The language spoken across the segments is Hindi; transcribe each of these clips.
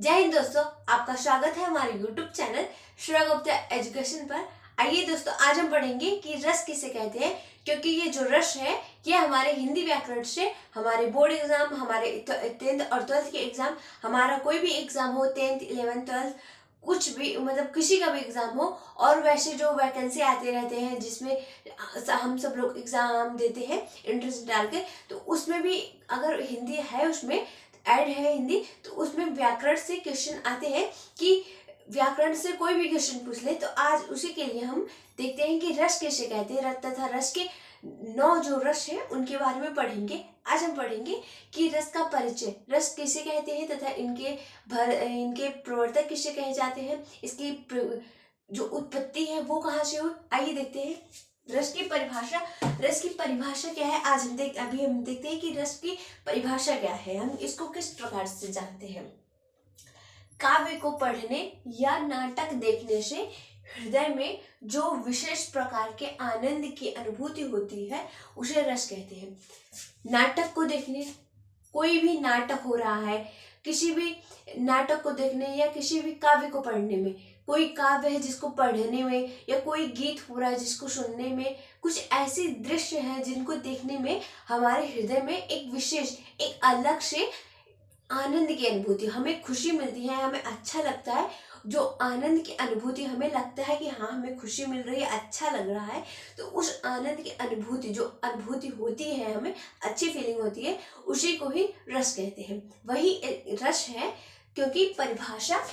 जय हिंद दोस्तों, आपका स्वागत है हमारे YouTube channel Shreya Gupta education पर। आइए दोस्तों, आज हम पढ़ेंगे कि रस किसे कहते हैं, क्योंकि ये जो रस है ये हमारे हिंदी व्याकरण से हमारे बोर्ड एग्जाम, हमारे 10th और 12th के एग्जाम, हमारा कोई भी एग्जाम हो 10th 11th 12th कुछ भी मतलब किसी का भी एग्जाम हो, और वैसे जो वैकेंसी आते रहते हैं जिसमें हम सब लोग एग्जाम देते हैं इंट्रेंस डाल के, तो उसमें भी अगर हिंदी है उसमें ऐड है हिंदी, तो उसमें व्याकरण से क्वेश्चन आते हैं कि व्याकरण से कोई भी क्वेश्चन पूछ ले। तो आज उसी के लिए हम देखते हैं कि रस कैसे कहते हैं, रस तथा रस के 9 जो रस है उनके बारे में पढ़ेंगे। आज हम पढ़ेंगे कि रस का परिचय, रस किसे कहते हैं तथा इनके प्रवर्तक किसे कहे जाते हैं, इसकी जो उत्पत्ति है वो कहाँ से हुई। आइए देखते हैं रस की परिभाषा। रस की परिभाषा क्या है, आज अभी हम देखते हैं कि रस की परिभाषा क्या है, हम इसको किस प्रकार से जानते हैं। काव्य को पढ़ने या नाटक देखने से हृदय में जो विशेष प्रकार के आनंद की अनुभूति होती है उसे रस कहते हैं। नाटक को देखने, कोई भी नाटक हो रहा है, किसी भी नाटक को देखने या किसी भी काव्य को पढ़ने में, कोई काव्य है जिसको पढ़ने में या कोई गीत हो रहा है जिसको सुनने में, कुछ ऐसे दृश्य हैं जिनको देखने में हमारे हृदय में एक विशेष, एक अलग से आनंद की अनुभूति, हमें खुशी मिलती है, हमें अच्छा लगता है। जो आनंद की अनुभूति हमें लगता है कि हाँ हमें खुशी मिल रही है, अच्छा लग रहा है, तो उस आनंद की अनुभूति, जो अनुभूति होती है, हमें अच्छी फीलिंग होती है, उसी को ही रस कहते हैं। वही रस है, क्योंकि परिभाषा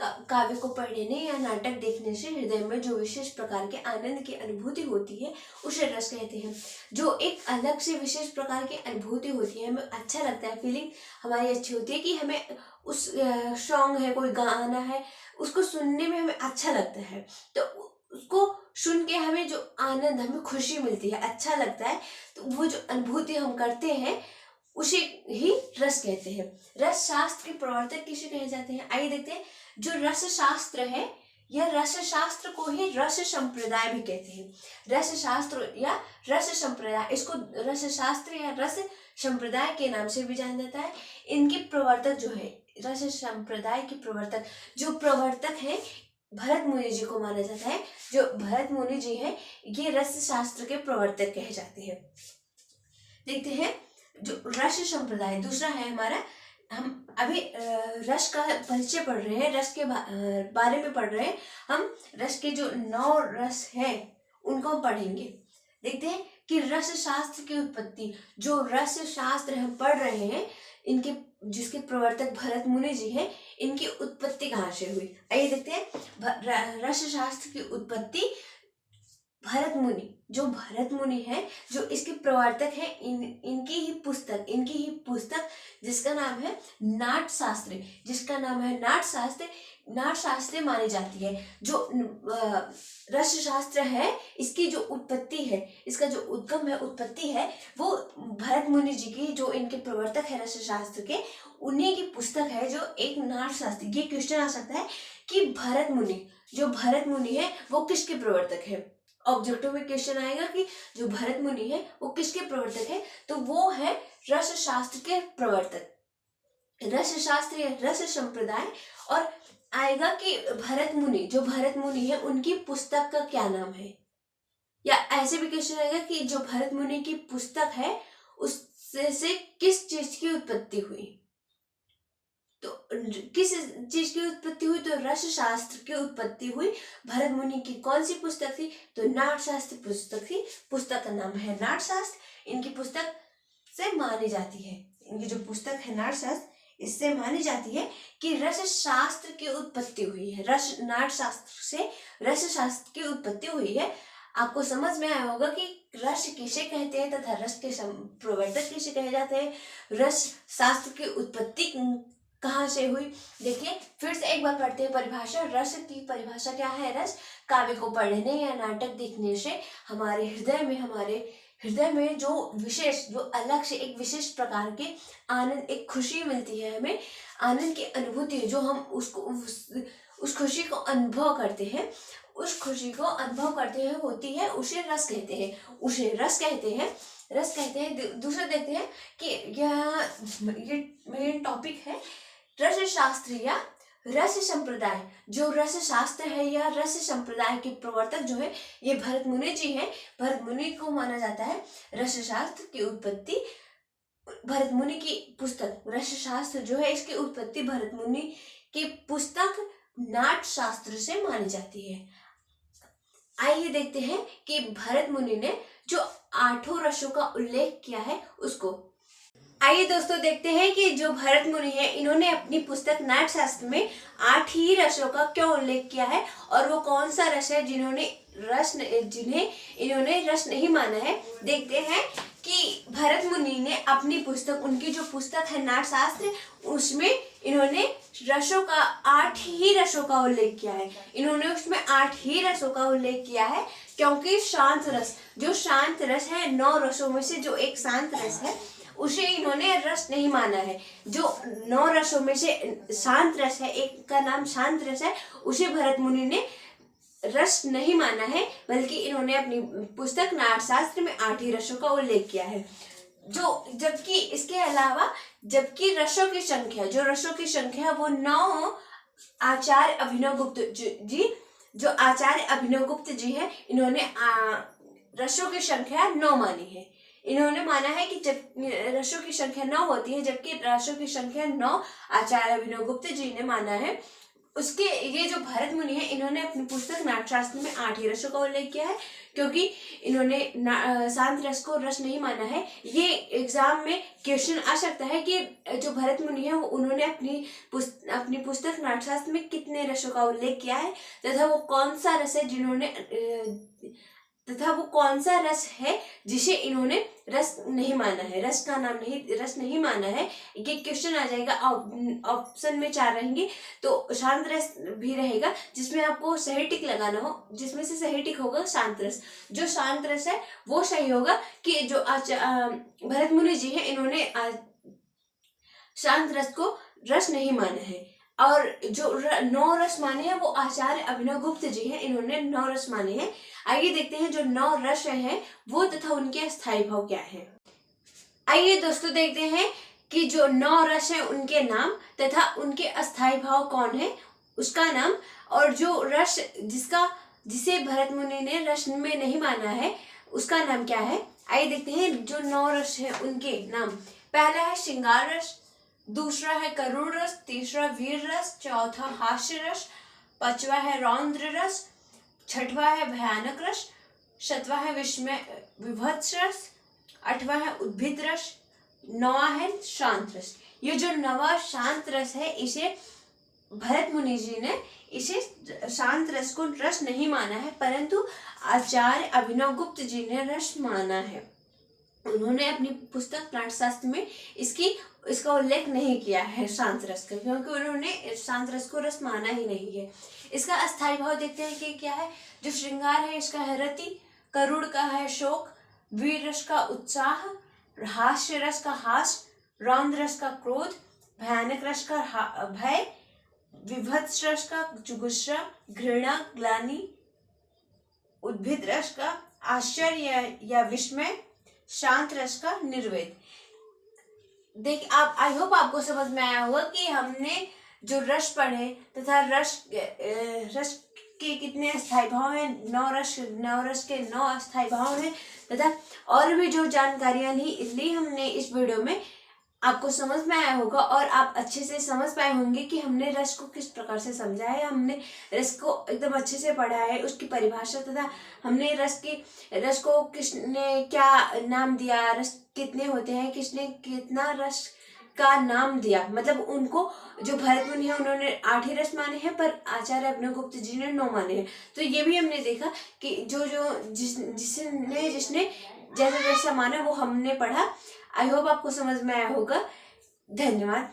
काव्य को पढ़ने या नाटक देखने से हृदय में जो विशेष प्रकार के आनंद की अनुभूति होती है उसे रस कहते हैं। जो एक अलग से विशेष प्रकार की अनुभूति होती है, हमें अच्छा लगता है, फीलिंग हमारी अच्छी होती है कि हमें उस सॉन्ग है, कोई गाना है, उसको सुनने में हमें अच्छा लगता है, तो उसको सुन के हमें जो आनंद, हमें खुशी मिलती है, अच्छा लगता है, तो वो जो अनुभूति हम करते हैं उसे ही रस कहते हैं। रस शास्त्र के प्रवर्तक किसे कहे जाते हैं, आइए देखते हैं। जो रस शास्त्र है, यह रस शास्त्र को ही रस संप्रदाय भी कहते हैं। रस शास्त्र या रस संप्रदाय, इसको रस शास्त्र या रस संप्रदाय के नाम से भी जाना जाता है। इनके प्रवर्तक जो है, रस संप्रदाय के प्रवर्तक, जो प्रवर्तक है भरत मुनि जी को माना जाता है। जो भरत मुनि जी हैं ये रस शास्त्र के प्रवर्तक कहे जाते हैं। देखते हैं जो रस संप्रदाय दूसरा है हमारा। हम अभी रस का परिचय पढ़ रहे हैं, रस के बारे में पढ़ रहे हैं। हम रस के जो 9 रस हैं उनको हम पढ़ेंगे। देखते हैं कि रस शास्त्र की उत्पत्ति, जो रस शास्त्र हम पढ़ रहे हैं, इनके जिसके प्रवर्तक भरत मुनि जी हैं, इनकी उत्पत्ति कहाँ से हुई। आइए देखते हैं। रस शास्त्र की उत्पत्ति भरत मुनि, जो भरत मुनि है, जो इसके प्रवर्तक हैं, इनकी ही पुस्तक जिसका नाम है नाट्यशास्त्र, नाट्यशास्त्र मानी जाती है। जो रस शास्त्र है, इसकी जो उत्पत्ति है, इसका जो उद्गम है, उत्पत्ति है, वो भरत मुनि जी की, जो इनके प्रवर्तक है रस शास्त्र के, उन्हीं की पुस्तक है, जो एक नाट्यशास्त्र। ये क्वेश्चन आ सकता है कि भरत मुनि है वो किसके प्रवर्तक है। ऑब्जेक्टिव में क्वेश्चन आएगा कि जो भरत मुनि है वो किसके प्रवर्तक है, तो वो है रस शास्त्र के प्रवर्तक, रस शास्त्र या रस संप्रदाय। और आएगा कि भरत मुनि है उनकी पुस्तक का क्या नाम है, या ऐसे भी क्वेश्चन आएगा कि जो भरत मुनि की पुस्तक है उससे किस चीज की उत्पत्ति हुई। तो किस चीज की उत्पत्ति हुई, तो रस शास्त्र की उत्पत्ति हुई। भरत मुनि की कौन सी पुस्तक थी, तो नाट्यशास्त्र पुस्तक थी। पुस्तक का नाम है नाट्यशास्त्र। इनकी पुस्तक से मानी जाती है, इनकी जो पुस्तक है नाट्यशास्त्र, इससे मानी जाती है कि रस शास्त्र की उत्पत्ति हुई है। नाट्यशास्त्र से रस शास्त्र की उत्पत्ति हुई है। आपको समझ में आया होगा कि रस किसे कहते हैं तथा रस के प्रवर्तक किसे कहे जाते हैं, रस शास्त्र की उत्पत्ति कहाँ से हुई। देखिए फिर से एक बार पढ़ते हैं परिभाषा। रस की परिभाषा क्या है, रस काव्य को पढ़ने या नाटक देखने से हमारे हृदय में जो विशेष, जो अलग से एक विशेष प्रकार के आनंद, एक खुशी मिलती है, हमें आनंद की अनुभूति है, जो हम उसको उस खुशी को अनुभव करते हैं, होती है, उसे रस कहते हैं। दूसरा देखते हैं कि यह टॉपिक है रस शास्त्र या रस संप्रदाय, जो रस शास्त्र है या रस संप्रदाय के प्रवर्तक जो है ये भरत मुनि जी हैं। भरत मुनि को माना जाता है। रस शास्त्र की उत्पत्ति भरत मुनि की पुस्तक रस शास्त्र जो है इसकी उत्पत्ति भरत मुनि की पुस्तक नाट शास्त्र से मानी जाती है। आइए देखते हैं कि भरत मुनि ने जो 8 रसों का उल्लेख किया है उसको। आइए दोस्तों देखते हैं कि जो भरत मुनि है इन्होंने अपनी पुस्तक नाट शास्त्र में 8 ही रसों का क्यों उल्लेख किया है और वो कौन सा रस है जिन्हें इन्होंने रस नहीं माना है। देखते हैं कि भरत मुनि ने अपनी पुस्तक, उनकी जो पुस्तक है नाट शास्त्र, उसमें इन्होंने रसों का 8 ही रसों का उल्लेख किया है। इन्होंने उसमें 8 ही रसों का उल्लेख किया है क्योंकि शांत रस, जो शांत रस है 9 रसों में से जो एक शांत रस है उसे इन्होंने रस नहीं माना है। जो 9 रसों में से शांत रस है, एक का नाम शांत रस है, उसे भरत मुनि ने रस नहीं माना है, बल्कि इन्होंने अपनी पुस्तक नाटशास्त्र में 8 ही रसों का उल्लेख किया है। जबकि इसके अलावा जबकि रसों की संख्या वो 9 आचार्य अभिनवगुप्त जो आचार्य अभिनवगुप्त जी है इन्होंने रसों की संख्या 9 मानी है। इन्होंने माना है कि जब रसों की संख्या 9 होती है, जबकि रसों की संख्या 9 आचार्य अभिनवगुप्त जी ने माना है। उसके ये जो भरत मुनि है इन्होंने अपनी पुस्तक नाटशास्त्र में 8 ही रसों का उल्लेख किया है क्योंकि इन्होंने शांत रस को रस नहीं माना है। ये एग्जाम में क्वेश्चन आ सकता है कि जो भरत मुनि है वो उन्होंने अपनी पुस्तक नाटशास्त्र में कितने रसों का उल्लेख किया है तथा वो कौन सा रस है जिसे इन्होंने रस नहीं माना है, रस नहीं माना है। ये क्वेश्चन आ जाएगा। ऑप्शन में 4 रहेंगे तो शांत रस भी रहेगा जिसमें आपको सही टिक लगाना हो, जिसमें से सही टिक होगा शांत रस। जो शांत रस है वो सही होगा कि जो भरत मुनि जी है इन्होंने शांत रस को रस नहीं माना है। और जो 9 रस माने हैं वो आचार्य अभिनवगुप्त जी हैं, इन्होंने 9 रस माने हैं। आइए देखते हैं जो 9 रस हैं वो तथा उनके अस्थायी भाव क्या है। आइए दोस्तों देखते हैं कि जो 9 रस हैं उनके नाम तथा उनके अस्थायी भाव कौन है उसका नाम, और जो रस जिसे भरत मुनि ने रस में नहीं माना है उसका नाम क्या है। आइए देखते हैं जो 9 रस हैं उनके नाम। पहला है श्रृंगार रस, दूसरा है करुण रस, तीसरा वीर रस, चौथा हास्य रस, 5वां है रौद्र रस, 6वां है भयानक रस, 7वां है विभत्स रस, 8वां है उद्भिद रस, 9वां है शांत रस। ये जो 9वां शांत रस है इसे भरत मुनि जी ने इसे शांत रस को रस नहीं माना है, परंतु आचार्य अभिनवगुप्त जी ने रस माना है। उन्होंने अपनी पुस्तक नाटशास्त्र में इसका उल्लेख नहीं किया है शांत रस का, क्योंकि उन्होंने शांत रस को रस माना ही नहीं है। इसका अस्थायी भाव देखते हैं कि क्या है। जो श्रृंगार है इसका है रति, करुण का है शोक, वीर रस का उत्साह, हास्य रस का हास, रौद्र रस का क्रोध, भयानक रस का भय, विभत्स रस का जुगुस्सा, घृणा, ग्लानि, उद्भिद रस का आश्चर्य या विस्मय, शांत रस का निर्वेद। आई होप आपको समझ में आया होगा कि हमने जो रस पढ़े तथा रस के कितने अस्थायी भाव हैं। 9 रस के 9 अस्थायी भाव हैं तथा और भी जो जानकारियां ली हमने इस वीडियो में, आपको समझ में आया होगा और आप अच्छे से समझ पाए होंगे कि हमने रस को किस प्रकार से समझा है। हमने रस को एकदम अच्छे से पढ़ा है, उसकी परिभाषा तथा हमने रस को किसने क्या नाम दिया, रस कितने होते हैं, किसने कितना रस का नाम दिया। मतलब उनको जो भरत मुनि है उन्होंने 8 ही रस माने हैं, पर आचार्य अभिनवगुप्त जी ने 9 माने हैं। तो ये भी हमने देखा कि जिसने जैसा जैसा माना वो हमने पढ़ा। आई होप आपको समझ में आया होगा। धन्यवाद।